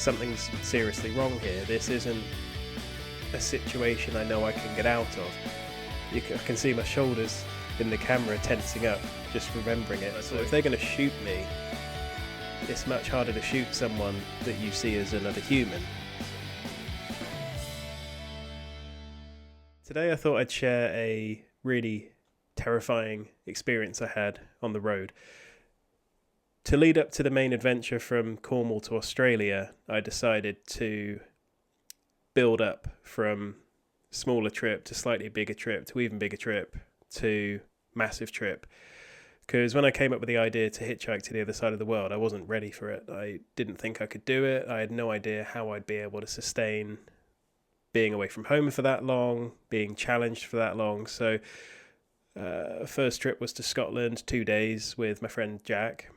something's seriously wrong here. This isn't a situation I know I can get out of. I can see my shoulders in the camera tensing up just remembering it. So if they're going to shoot me, it's much harder to shoot someone that you see as another human. Today I thought I'd share a really terrifying experience I had on the road. To lead up to the main adventure from Cornwall to Australia, I decided to build up from smaller trip to slightly bigger trip to even bigger trip to massive trip. Because when I came up with the idea to hitchhike to the other side of the world, I wasn't ready for it. I didn't think I could do it. I had no idea how I'd be able to sustain being away from home for that long, being challenged for that long. So first trip was to Scotland, 2 days with my friend Jack.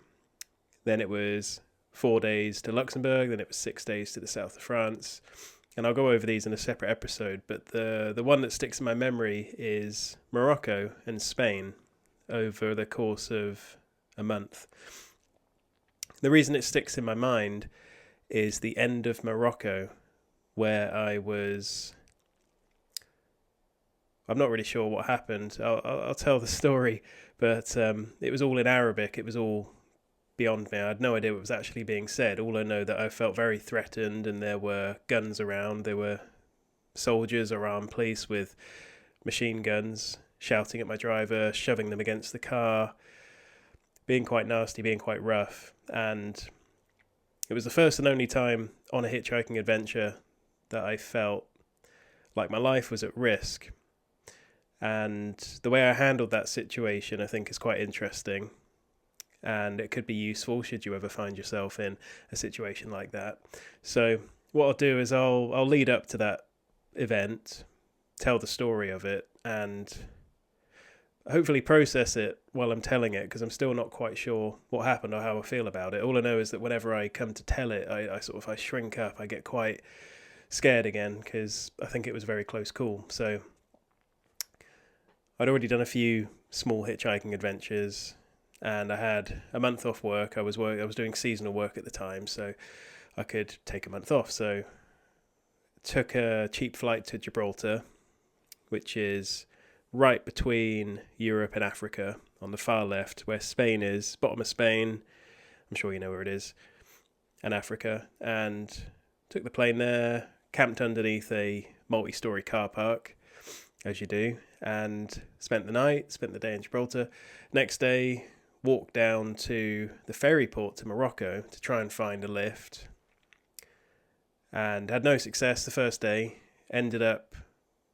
Then it was 4 days to Luxembourg. Then it was 6 days to the south of France. And I'll go over these in a separate episode. But the one that sticks in my memory is Morocco and Spain over the course of a month. The reason it sticks in my mind is the end of Morocco, where I'm not really sure what happened. I'll tell the story, but it was all in Arabic. It was all beyond me. I had no idea what was actually being said. All I know that I felt very threatened, and there were guns around. There were soldiers or armed police with machine guns shouting at my driver, shoving them against the car, being quite nasty, being quite rough. And it was the first and only time on a hitchhiking adventure that I felt like my life was at risk. And the way I handled that situation, I think, is quite interesting. And it could be useful should you ever find yourself in a situation like that. So what I'll do is I'll lead up to that event, tell the story of it, and hopefully process it while I'm telling it, because I'm still not quite sure what happened or how I feel about it. All I know is that whenever I come to tell it, I shrink up. I get quite scared again, because I think it was a very close call. So I'd already done a few small hitchhiking adventures, and I had a month off work. I was doing seasonal work at the time, so I could take a month off. So took a cheap flight to Gibraltar, which is right between Europe and Africa on the far left, where Spain is, bottom of Spain. I'm sure you know where it is, and Africa. And took the plane there, camped underneath a multi-story car park, as you do, and spent the day in Gibraltar. Next day, walked down to the ferry port to Morocco to try and find a lift, and had no success the first day. Ended up,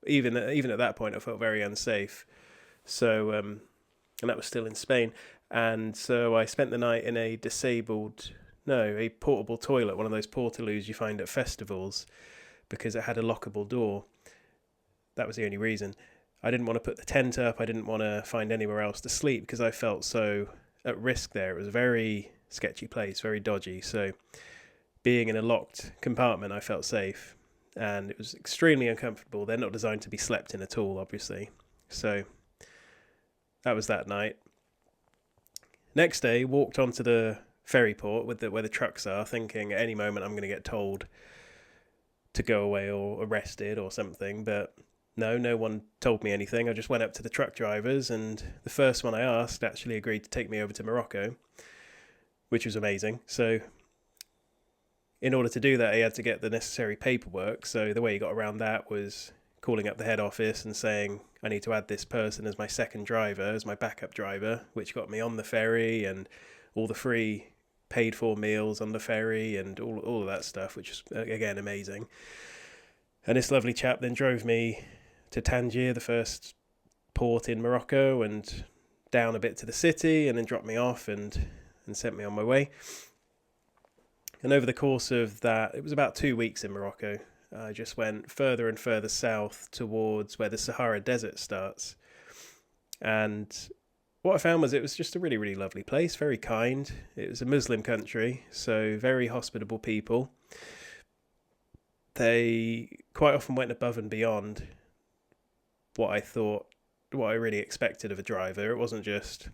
even at that point, I felt very unsafe. So, and that was still in Spain. And so I spent the night in a portable toilet, one of those portaloos you find at festivals, because it had a lockable door. That was the only reason. I didn't want to put the tent up. I didn't want to find anywhere else to sleep because I felt so at risk there. It was a very sketchy place, very dodgy. So being in a locked compartment, I felt safe. And it was extremely uncomfortable. They're not designed to be slept in at all, obviously. So that was that night. Next day, walked onto the ferry port where the trucks are, thinking at any moment I'm going to get told to go away or arrested or something. But no one told me anything. I just went up to the truck drivers, and the first one I asked actually agreed to take me over to Morocco, which was amazing. So in order to do that, he had to get the necessary paperwork. So the way he got around that was calling up the head office and saying, I need to add this person as my second driver, as my backup driver, which got me on the ferry and all the free paid for meals on the ferry and all of that stuff, which is, again, amazing. And this lovely chap then drove me to Tangier, the first port in Morocco, and down a bit to the city, and then dropped me off and sent me on my way. And over the course of that, it was about 2 weeks in Morocco. I just went further and further south towards where the Sahara Desert starts. And what I found was it was just a really, really lovely place, very kind. It was a Muslim country, so very hospitable people. They quite often went above and beyond what I really expected of a driver. It wasn't just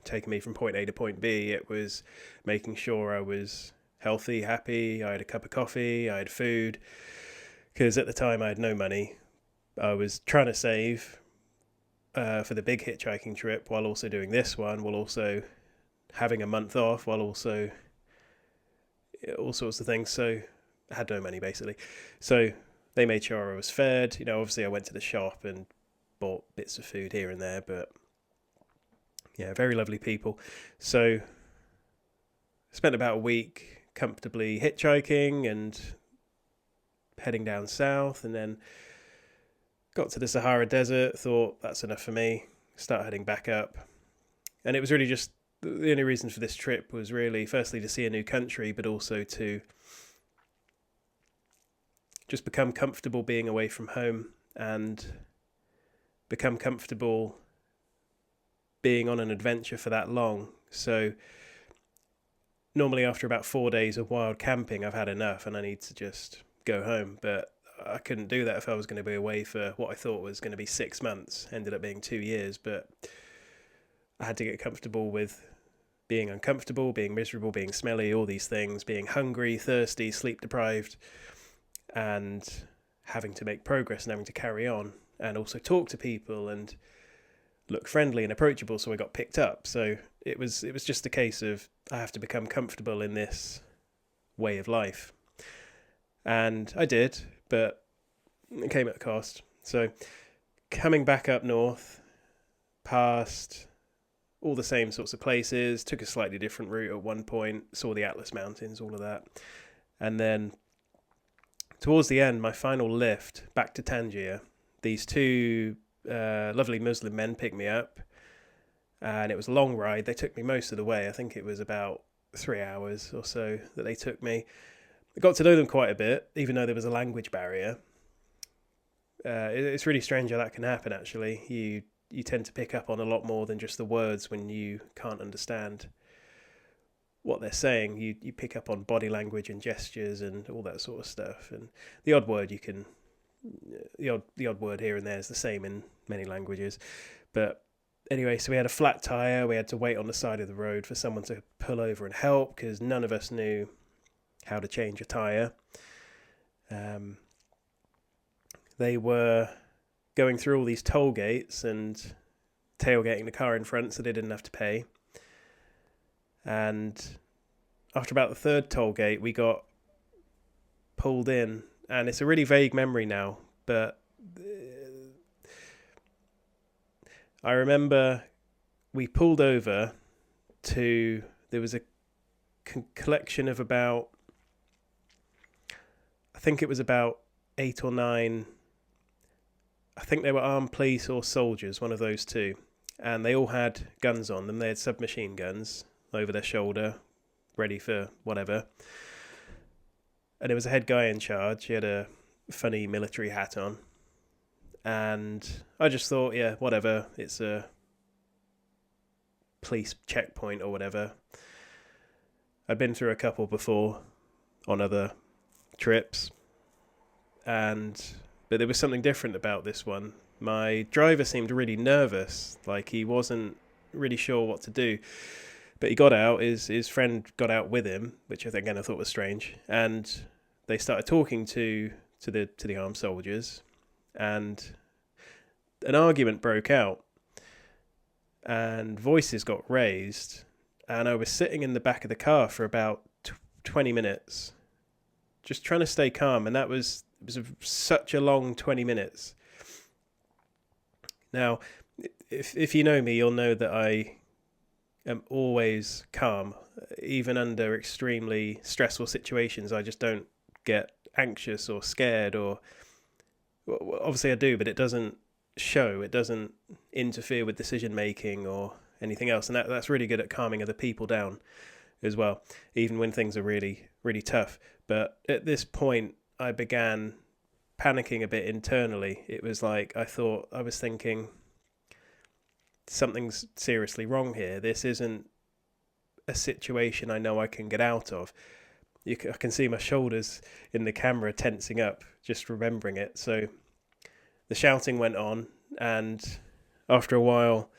taking me from point A to point B. It was making sure I was healthy, happy. I had a cup of coffee, I had food, because at the time I had no money. I was trying to save for the big hitchhiking trip while also doing this one, while also having a month off, while also all sorts of things. So I had no money basically. So they made sure I was fed. Obviously I went to the shop and bought bits of food here and there, but yeah, very lovely people. So spent about a week comfortably hitchhiking and heading down south, and then got to the Sahara Desert, thought that's enough for me, start heading back up. And it was really just, the only reason for this trip was really firstly to see a new country, but also to just become comfortable being away from home and become comfortable being on an adventure for that long. So normally after about 4 days of wild camping, I've had enough and I need to just go home. But I couldn't do that if I was going to be away for what I thought was going to be 6 months. Ended up being 2 years, but I had to get comfortable with being uncomfortable, being miserable, being smelly, all these things, being hungry, thirsty, sleep deprived, and having to make progress and having to carry on and also talk to people and look friendly and approachable. So I got picked up. So it was just a case of I have to become comfortable in this way of life. And I did, but it came at a cost. So coming back up north, past all the same sorts of places, took a slightly different route at one point, saw the Atlas Mountains, all of that. And then towards the end, my final lift back to Tangier, these two lovely Muslim men picked me up, and it was a long ride. They took me most of the way. I think it was about 3 hours or so that they took me. I got to know them quite a bit, even though there was a language barrier. It's really strange how that can happen, actually. You tend to pick up on a lot more than just the words when you can't understand what they're saying. You pick up on body language and gestures and all that sort of stuff. And the odd word the odd word here and there is the same in many languages. But anyway, so we had a flat tire. We had to wait on the side of the road for someone to pull over and help because none of us knew how to change a tire. They were going through all these toll gates and tailgating the car in front so they didn't have to pay. And after about the third toll gate, we got pulled in. And it's a really vague memory now, but I remember we pulled over to, there was a collection of about, I think it was about 8 or 9, I think they were armed police or soldiers, one of those two. And they all had guns on them. They had submachine guns over their shoulder, ready for whatever. And there was a head guy in charge. He had a funny military hat on. And I just thought, yeah, whatever. It's a police checkpoint or whatever. I'd been through a couple before on other trips. But there was something different about this one. My driver seemed really nervous, like he wasn't really sure what to do. But he got out, his friend got out with him, which I thought was strange. And they started talking to the armed soldiers, and an argument broke out, and voices got raised, and I was sitting in the back of the car for about 20 minutes, just trying to stay calm, and it was such a long 20 minutes. Now, if you know me, you'll know that I am always calm, even under extremely stressful situations. I just don't get anxious or scared, or obviously I do, but it doesn't show. It doesn't interfere with decision making or anything else, and that's really good at calming other people down as well, even when things are really, really tough. But at this point, I began panicking a bit internally. It was like I was thinking, something's seriously wrong here. This isn't a situation I know I can get out of. I can see my shoulders in the camera tensing up, just remembering it. So the shouting went on, and after a while,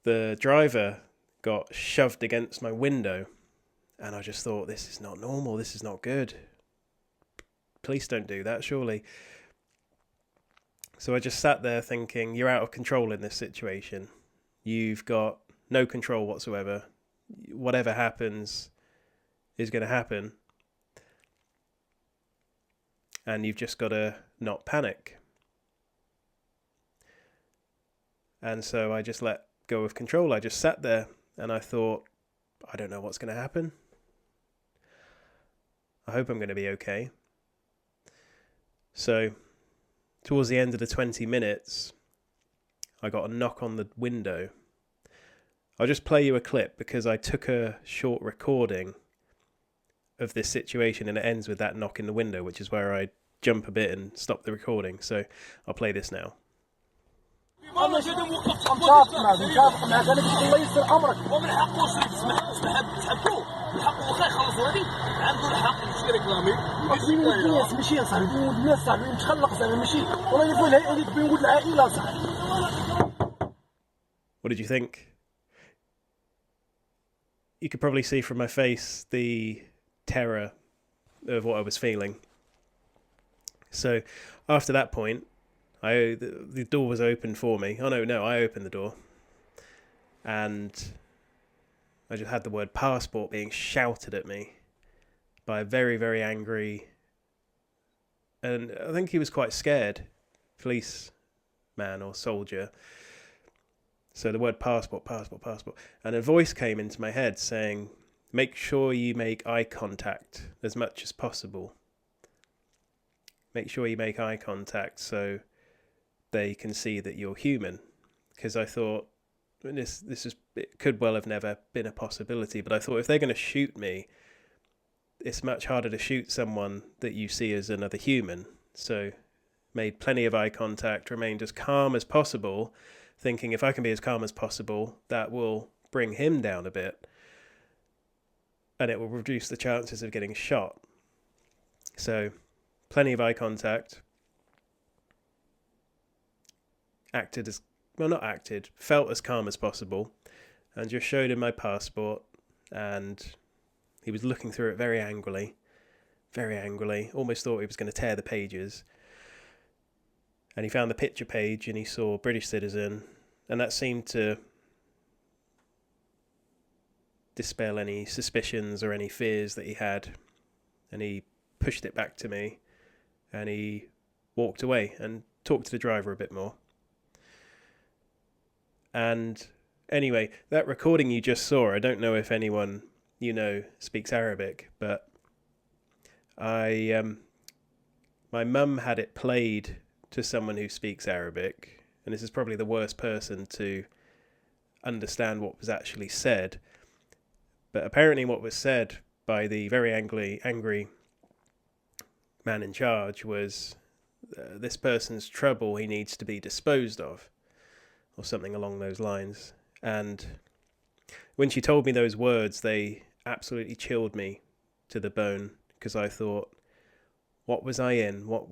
the driver got shoved against my window, And I just thought, this is not normal. This is not good. Police don't do that, surely. So I just sat there thinking, you're out of control in this situation. You've got no control whatsoever. Whatever happens is going to happen. And you've just got to not panic. And so I just let go of control. I just sat there and I thought, I don't know what's going to happen. I hope I'm going to be okay. So towards the end of the 20 minutes, I got a knock on the window. I'll just play you a clip because I took a short recording of this situation and it ends with that knock in the window, which is where I jump a bit and stop the recording. So I'll play this now. والله جدا وقفت متفق معك انا باش الله يسر امرك ومن حقه شريك تحبوا الحق واخا يخلصوا هذه عنده الحق يمشي ريكلامي الناس ماشي صاحبي بنقول الناس صاحبي متخلق زعما ماشي والله يقول الهيئه اللي بنقول العائله صاحبي. What did you think? You could probably see from my face the terror of what I was feeling. So after that point, the door was opened for me. Oh no, I opened the door. And I just had the word passport being shouted at me by a very, very angry, and I think he was quite scared, policeman or soldier. So the word passport. And a voice came into my head saying, make sure you make eye contact as much as possible. Make sure you make eye contact so they can see that you're human. Because I thought, it could well have never been a possibility, but I thought if they're going to shoot me, it's much harder to shoot someone that you see as another human. So made plenty of eye contact, remained as calm as possible, thinking if I can be as calm as possible, that will bring him down a bit and it will reduce the chances of getting shot. So plenty of eye contact, felt as calm as possible, and just showed him my passport, and he was looking through it very angrily, almost thought he was going to tear the pages. And he found the picture page and he saw British citizen, and that seemed to dispel any suspicions or any fears that he had. And he pushed it back to me and he walked away and talked to the driver a bit more. And anyway, that recording you just saw, I don't know if anyone you know speaks Arabic, but my mum had it played to someone who speaks Arabic, and this is probably the worst person to understand what was actually said. But apparently what was said by the very angry man in charge was, this person's trouble, he needs to be disposed of, or something along those lines. And when she told me those words, they absolutely chilled me to the bone, because I thought, what was I in? What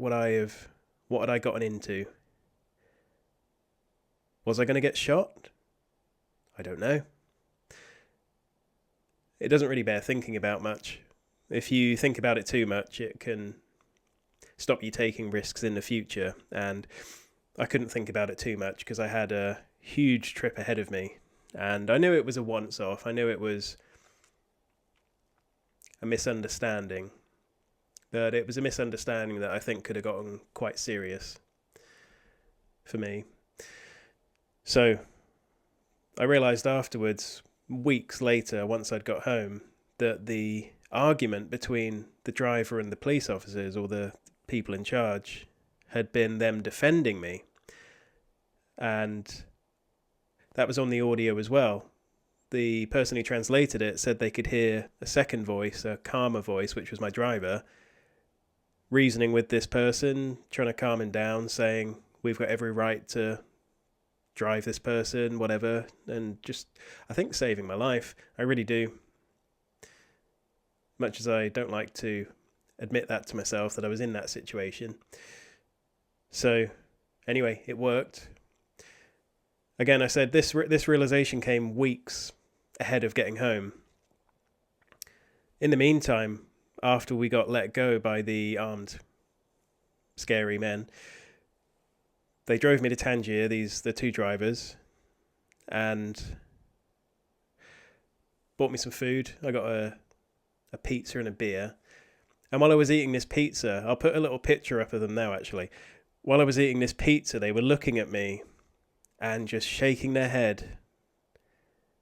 had I gotten into? Was I going to get shot? I don't know. It doesn't really bear thinking about much. If you think about it too much, it can stop you taking risks in the future. And I couldn't think about it too much because I had a huge trip ahead of me. And I knew it was a once-off. I knew it was a misunderstanding. But it was a misunderstanding that I think could have gotten quite serious for me. So I realised afterwards, weeks later, once I'd got home, that the argument between the driver and the police officers, or the people in charge, had been them defending me. And that was on the audio as well. The person who translated it said they could hear a second voice, a calmer voice, which was my driver, reasoning with this person, trying to calm him down, saying, we've got every right to drive this person, whatever, and just, I think, saving my life. I really do. Much as I don't like to admit that to myself, that I was in that situation. So, anyway, it worked. Again, I said this realization came weeks ahead of getting home. In the meantime, after we got let go by the armed, scary men, they drove me to Tangier, the two drivers, and bought me some food. I got a pizza and a beer. And while I was eating this pizza, I'll put a little picture up of them now, actually. While I was eating this pizza, they were looking at me and just shaking their head.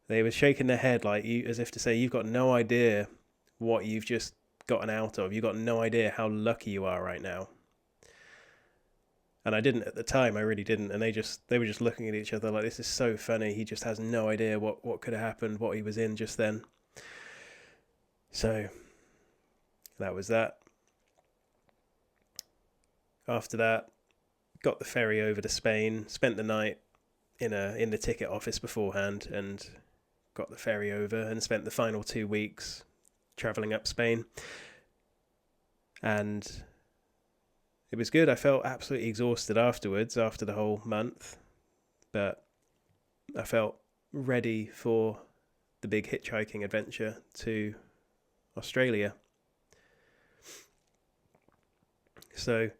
They were shaking their head like you, as if to say, you've got no idea what you've just gotten out of. You've got no idea how lucky you are right now. And I didn't at the time, I really didn't. And they were just looking at each other like, this is so funny. He just has no idea what could have happened, what he was in just then. So that was that. After that, got the ferry over to Spain, spent the night in the ticket office beforehand, and got the ferry over and spent the final 2 weeks travelling up Spain. And it was good. I felt absolutely exhausted afterwards, after the whole month, but I felt ready for the big hitchhiking adventure to Australia. So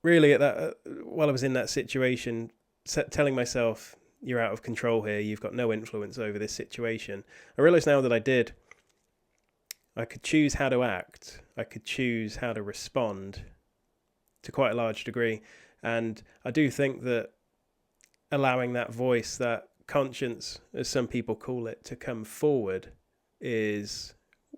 really, while I was in that situation, telling myself, you're out of control here, you've got no influence over this situation, I realise now that I could choose how to act, I could choose how to respond to quite a large degree. And I do think that allowing that voice, that conscience, as some people call it, to come forward is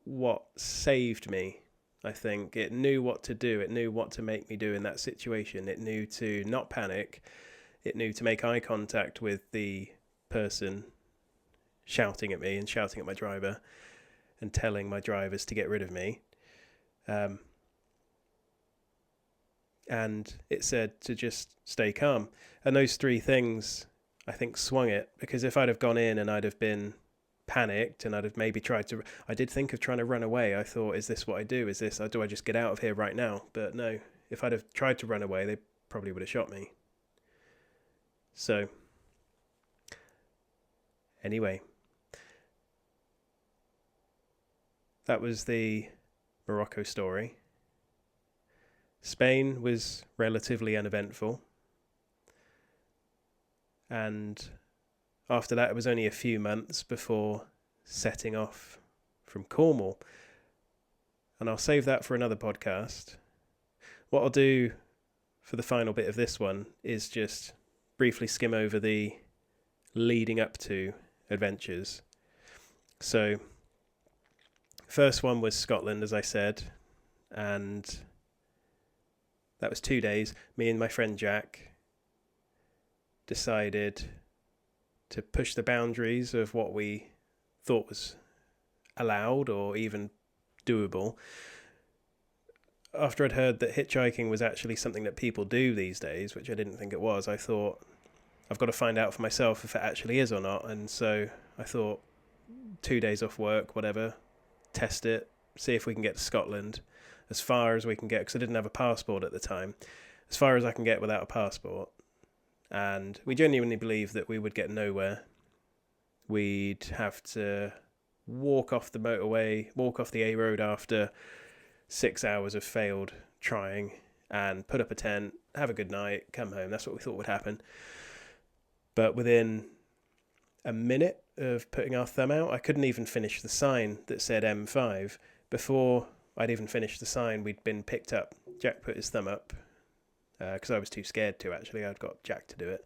what saved me. I think it knew what to do. It knew what to make me do in that situation. It knew to not panic. It knew to make eye contact with the person shouting at me and shouting at my driver and telling my drivers to get rid of me. And it said to just stay calm. And those three things, I think, swung it. Because if I'd have gone in and I'd have been panicked and I'd have maybe I did think of trying to run away. I thought, is this what I do? Do I just get out of here right now? But no, if I'd have tried to run away, they probably would have shot me. So anyway, that was the Morocco story. Spain was relatively uneventful. And after that, it was only a few months before setting off from Cornwall. And I'll save that for another podcast. What I'll do for the final bit of this one is just briefly skim over the leading up to adventures. So, first one was Scotland, as I said, and that was 2 days. Me and my friend Jack decided to push the boundaries of what we thought was allowed or even doable. After I'd heard that hitchhiking was actually something that people do these days, which I didn't think it was, I thought, I've got to find out for myself if it actually is or not. And so I thought, 2 days off work, whatever, test it, see if we can get to Scotland as far as we can get, because I didn't have a passport at the time, as far as I can get without a passport. And we genuinely believed that we would get nowhere. We'd have to walk off the motorway, walk off the A road after 6 hours of failed trying, and put up a tent, have a good night, come home. That's what we thought would happen. But within a minute of putting our thumb out, I couldn't even finish the sign that said M5. Before I'd even finished the sign, we'd been picked up. Jack put his thumb up, because I was too scared to, actually. I'd got Jack to do it.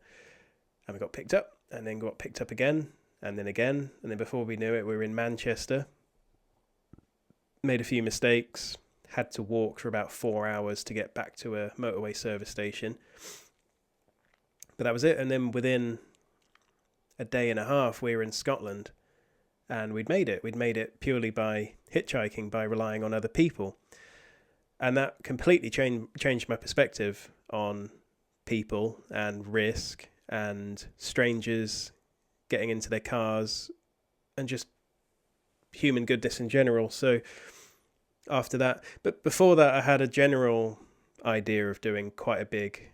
And we got picked up, and then got picked up again, and then before we knew it, we were in Manchester. Made a few mistakes, had to walk for about 4 hours to get back to a motorway service station. But that was it, and then within a day and a half, we were in Scotland, and we'd made it. We'd made it purely by hitchhiking, by relying on other people. And that completely changed my perspective on people and risk and strangers getting into their cars and just human goodness in general. So after that, but before that, I had a general idea of doing quite a big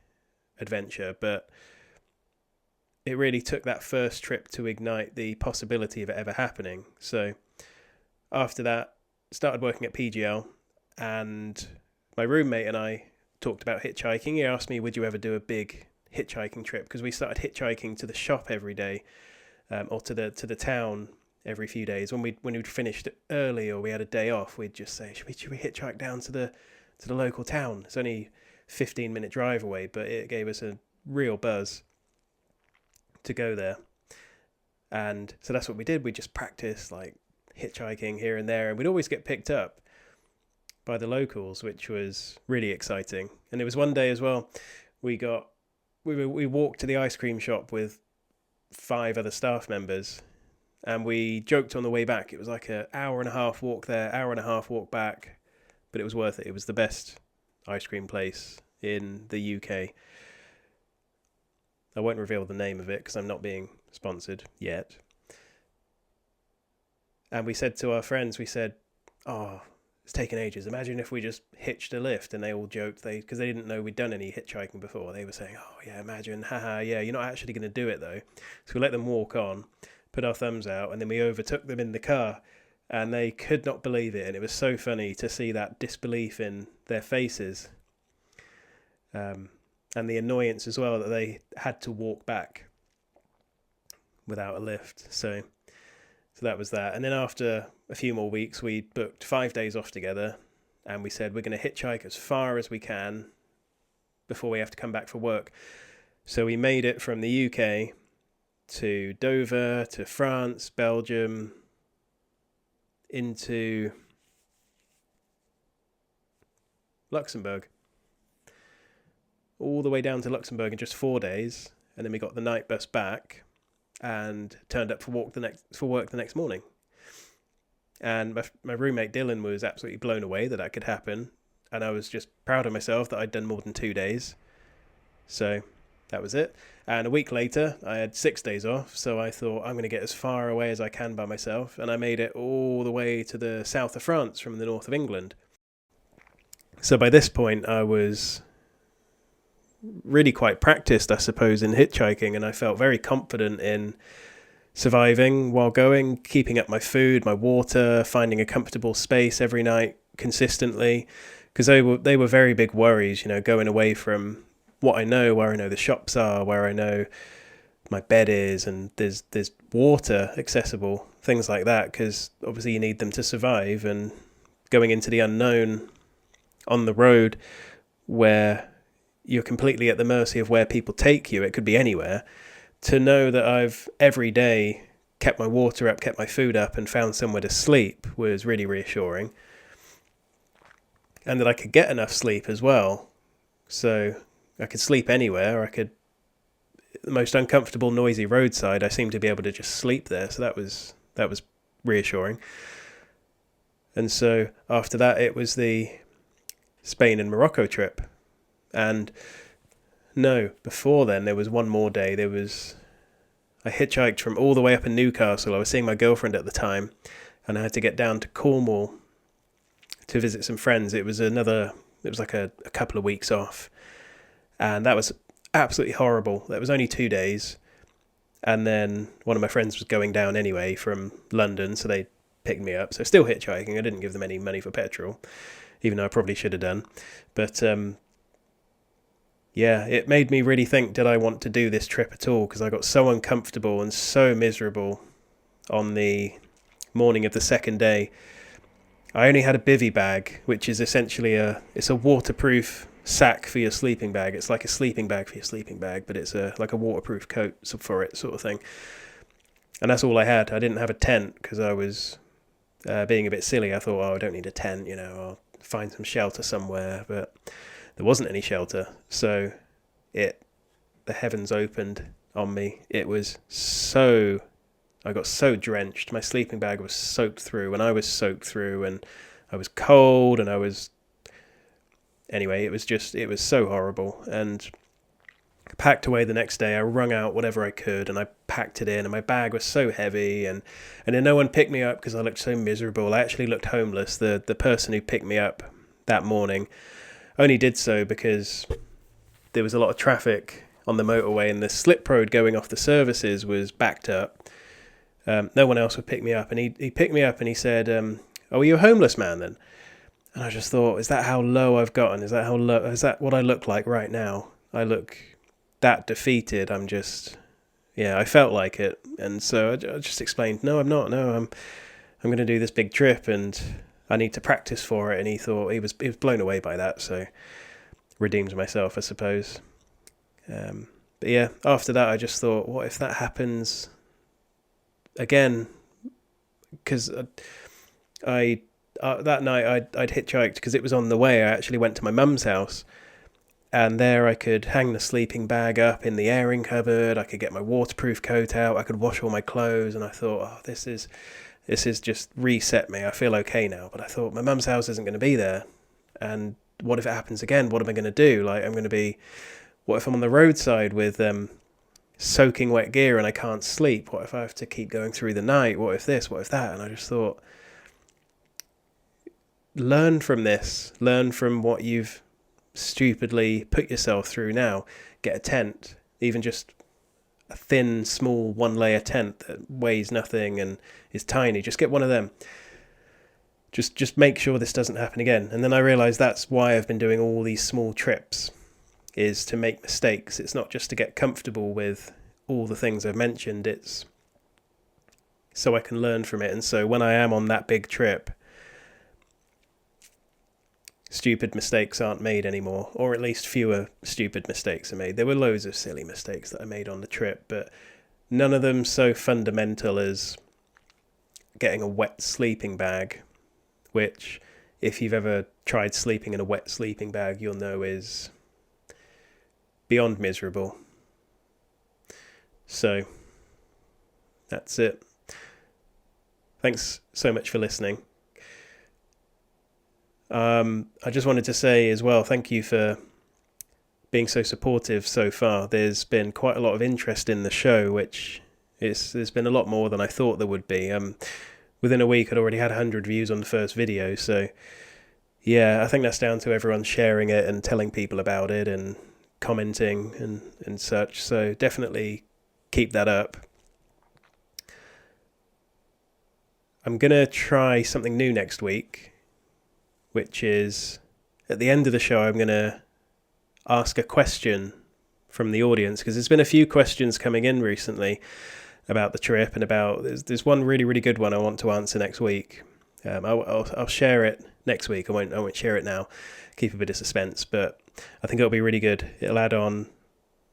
adventure, but it really took that first trip to ignite the possibility of it ever happening. So after that, started working at PGL, and my roommate and I talked about hitchhiking. He asked me, would you ever do a big hitchhiking trip? Because we started hitchhiking to the shop every day, or to the town every few days. When we'd finished early or we had a day off, we'd just say, should we hitchhike down to the local town? It's only 15-minute drive away, but it gave us a real buzz to go there. And so that's what we did. We just practiced like hitchhiking here and there, and we'd always get picked up by the locals, which was really exciting. And it was one day as well, we walked to the ice cream shop with 5 other staff members, and we joked on the way back. It was like an hour and a half walk there, hour and a half walk back, but it was worth it. It was the best ice cream place in the UK. I won't reveal the name of it because I'm not being sponsored yet. And we said to our friends, we said, oh, it's taken ages. Imagine if we just hitched a lift. And they all joked, because they didn't know we'd done any hitchhiking before. They were saying, oh yeah, imagine, haha, yeah, you're not actually going to do it though. So we let them walk on, put our thumbs out, and then we overtook them in the car, and they could not believe it. And it was so funny to see that disbelief in their faces, and the annoyance as well that they had to walk back without a lift. So that was that. And then after a few more weeks, we booked 5 days off together, and we said we're going to hitchhike as far as we can before we have to come back for work. So we made it from the UK to Dover, to France, Belgium, into Luxembourg. All the way down to Luxembourg in just 4 days, and then we got the night bus back and turned up for work the next morning. And my roommate Dylan was absolutely blown away that could happen, and I was just proud of myself that I'd done more than 2 days. So that was it. And a week later, I had 6 days off, so I thought I'm going to get as far away as I can by myself, and I made it all the way to the south of France from the north of England. So by this point, I was really quite practiced, I suppose, in hitchhiking, and I felt very confident in surviving while going, keeping up my food, my water, finding a comfortable space every night consistently, because they were very big worries, going away from what I know, where I know the shops are, where I know my bed is, and there's water accessible, things like that, because obviously you need them to survive. And going into the unknown on the road where you're completely at the mercy of where people take you, it could be anywhere, to know that I've every day kept my water up, kept my food up, and found somewhere to sleep was really reassuring. And that I could get enough sleep as well. So I could sleep anywhere. The most uncomfortable, noisy roadside, I seemed to be able to just sleep there. So that was reassuring. And so after that, it was the Spain and Morocco trip. And no, before then, there was one more day. I hitchhiked from all the way up in Newcastle. I was seeing my girlfriend at the time, and I had to get down to Cornwall to visit some friends. It was like a couple of weeks off, and that was absolutely horrible. That was only 2 days, and then one of my friends was going down anyway from London, so they picked me up. So still hitchhiking. I didn't give them any money for petrol, even though I probably should have done. But yeah, it made me really think, did I want to do this trip at all? Because I got so uncomfortable and so miserable on the morning of the second day. I only had a bivvy bag, which is essentially it's a waterproof sack for your sleeping bag. It's like a sleeping bag for your sleeping bag, but it's like a waterproof coat for it, sort of thing. And that's all I had. I didn't have a tent because I was being a bit silly. I thought, I don't need a tent, I'll find some shelter somewhere. But there wasn't any shelter, so the heavens opened on me. I got so drenched. My sleeping bag was soaked through, and I was soaked through, and I was cold, and anyway, it was so horrible. And I packed away the next day. I wrung out whatever I could, and I packed it in, and my bag was so heavy, and then no one picked me up because I looked so miserable. I actually looked homeless. The person who picked me up that morning only did so because there was a lot of traffic on the motorway, and the slip road going off the services was backed up. No one else would pick me up. And he picked me up and he said, "Oh, are you a homeless man then?" And I just thought, is that how low I've gotten? Is that what I look like right now? I look that defeated. I felt like it. And so I just explained, no, I'm not. No, I'm going to do this big trip and I need to practice for it. And he thought he was blown away by that. So redeemed myself, I suppose. But yeah, after that, I just thought, what if that happens again? Because that night I'd hitchhiked because it was on the way. I actually went to my mum's house, and there I could hang the sleeping bag up in the airing cupboard. I could get my waterproof coat out. I could wash all my clothes, and I thought, oh, this is just reset me. I feel okay now. But I thought my mum's house isn't going to be there, and what if it happens again? What am I going to do? Like, what if I'm on the roadside with soaking wet gear and I can't sleep? What if I have to keep going through the night? What if this? What if that? And I just thought, learn from this. Learn from what you've stupidly put yourself through now. Get a tent, even just a thin, small, one-layer tent that weighs nothing and is tiny. Just get one of them. Just make sure this doesn't happen again. And then I realised that's why I've been doing all these small trips, is to make mistakes. It's not just to get comfortable with all the things I've mentioned. It's so I can learn from it. And so when I am on that big trip, stupid mistakes aren't made anymore, or at least fewer stupid mistakes are made. There were loads of silly mistakes that I made on the trip, but none of them so fundamental as getting a wet sleeping bag, which, if you've ever tried sleeping in a wet sleeping bag, you'll know is beyond miserable. So that's it. Thanks so much for listening. I just wanted to say as well, thank you for being so supportive so far. There's been quite a lot of interest in the show, which there's been a lot more than I thought there would be. Within a week, I'd already had 100 views on the first video. So yeah, I think that's down to everyone sharing it and telling people about it and commenting and such. So definitely keep that up. I'm going to try something new next week, which is at the end of the show, I'm going to ask a question from the audience, because there's been a few questions coming in recently about the trip and about, there's one really, really good one I want to answer next week. I'll share it next week. I won't share it now. Keep a bit of suspense, but I think it'll be really good. It'll add on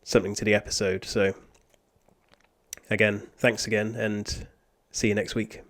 something to the episode. So again, thanks again, and see you next week.